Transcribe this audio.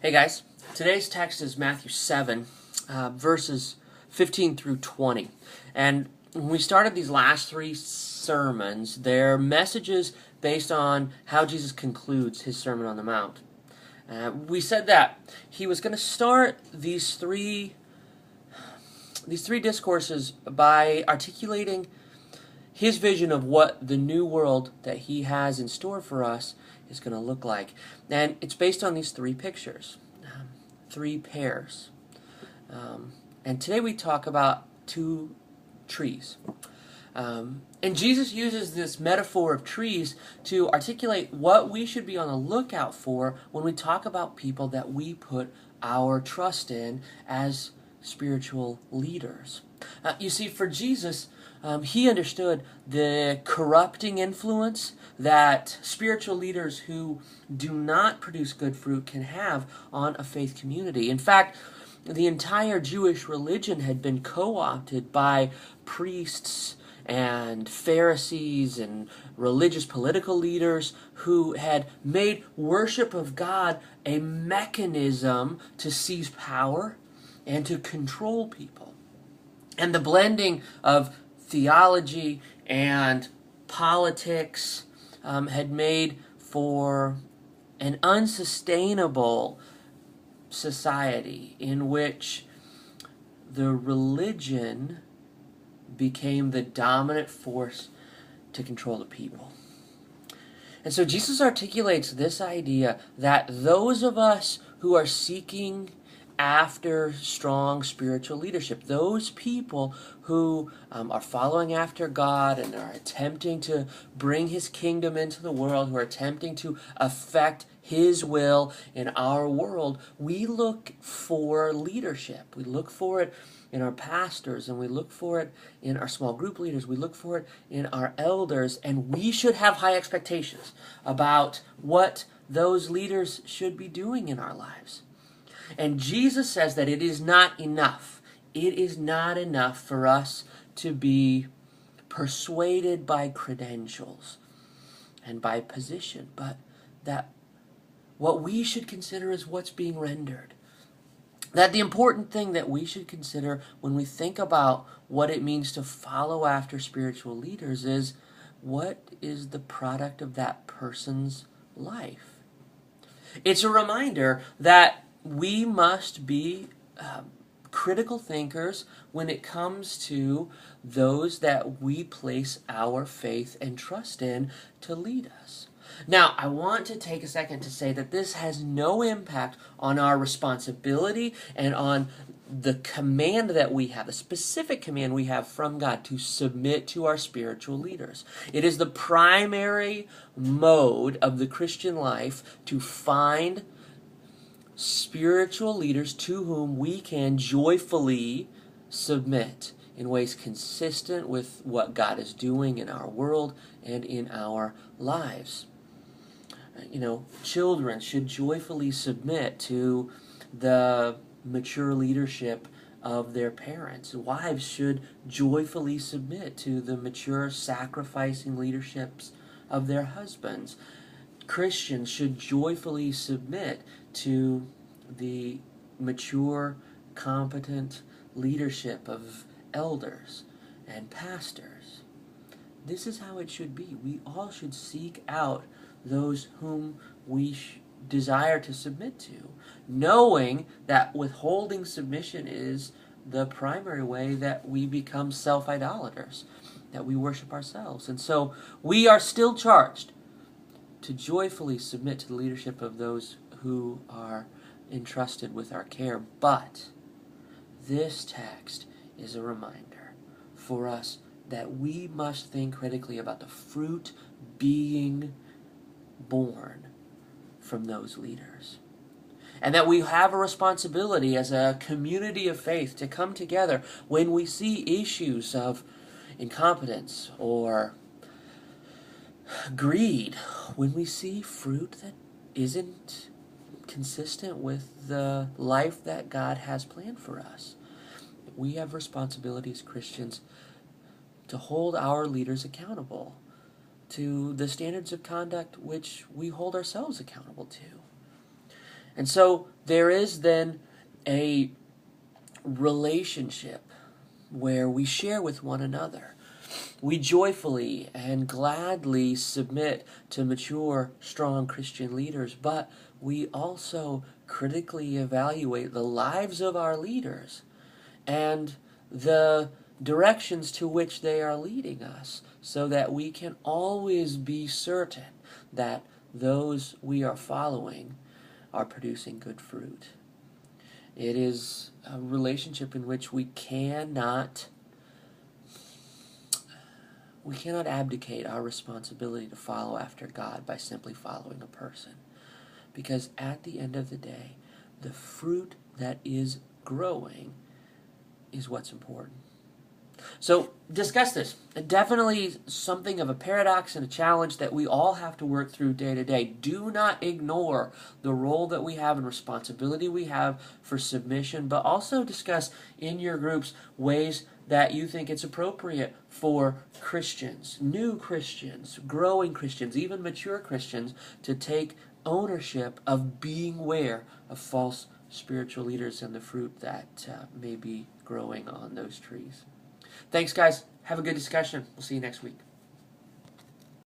Hey guys, today's text is Matthew 7, verses 15 through 20. And when we started these last three sermons, they're messages based on how Jesus concludes his Sermon on the Mount. We said that he was going to start these three discourses by articulating his vision of what the new world that he has in store for us is going to look like. And it's based on these three pictures, three pairs. And today we talk about two trees. And Jesus uses this metaphor of trees to articulate what we should be on the lookout for when we talk about people that we put our trust in as spiritual leaders. You see, for Jesus, he understood the corrupting influence that spiritual leaders who do not produce good fruit can have on a faith community. In fact, the entire Jewish religion had been co-opted by priests and Pharisees and religious political leaders who had made worship of God a mechanism to seize power and to control people. And the blending of theology and politics had made for an unsustainable society in which the religion became the dominant force to control the people. And so Jesus articulates this idea that those of us who are seeking after strong spiritual leadership, those people who are following after God and are attempting to bring His kingdom into the world, who are attempting to affect His will in our world, we look for leadership. We look for it in our pastors, and we look for it in our small group leaders. We look for it in our elders, and we should have high expectations about what those leaders should be doing in our lives. And Jesus says that it is not enough. It is not enough for us to be persuaded by credentials and by position, but that what we should consider is what's being rendered. That the important thing that we should consider when we think about what it means to follow after spiritual leaders is, what is the product of that person's life? It's a reminder that we must be critical thinkers when it comes to those that we place our faith and trust in to lead us. Now, I want to take a second to say that this has no impact on our responsibility and on the command that we have, the specific command we have from God to submit to our spiritual leaders. It is the primary mode of the Christian life to find spiritual leaders to whom we can joyfully submit in ways consistent with what God is doing in our world and in our lives. Children should joyfully submit to the mature leadership of their parents. Wives should joyfully submit to the mature, sacrificing leaderships of their husbands. Christians should joyfully submit to the mature, competent leadership of elders and pastors. This is how it should be. We all should seek out those whom we desire to submit to, knowing that withholding submission is the primary way that we become self-idolaters, that we worship ourselves. And so we are still charged to joyfully submit to the leadership of those who are entrusted with our care. But this text is a reminder for us that we must think critically about the fruit being born from those leaders. And that we have a responsibility as a community of faith to come together when we see issues of incompetence or greed, when we see fruit that isn't consistent with the life that God has planned for us. We have responsibility as Christians to hold our leaders accountable to the standards of conduct which we hold ourselves accountable to. And so there is then a relationship where we share with one another. We joyfully and gladly submit to mature, strong Christian leaders, but we also critically evaluate the lives of our leaders and the directions to which they are leading us, so that we can always be certain that those we are following are producing good fruit. It is a relationship in which we cannot abdicate our responsibility to follow after God by simply following a person. Because at the end of the day, the fruit that is growing is what's important. So discuss this. Definitely something of a paradox and a challenge that we all have to work through day to day. Do not ignore the role that we have and responsibility we have for submission, but also discuss in your groups ways that you think it's appropriate for Christians, new Christians, growing Christians, even mature Christians, to take ownership of being aware of false spiritual leaders and the fruit that may be growing on those trees. Thanks, guys. Have a good discussion. We'll see you next week.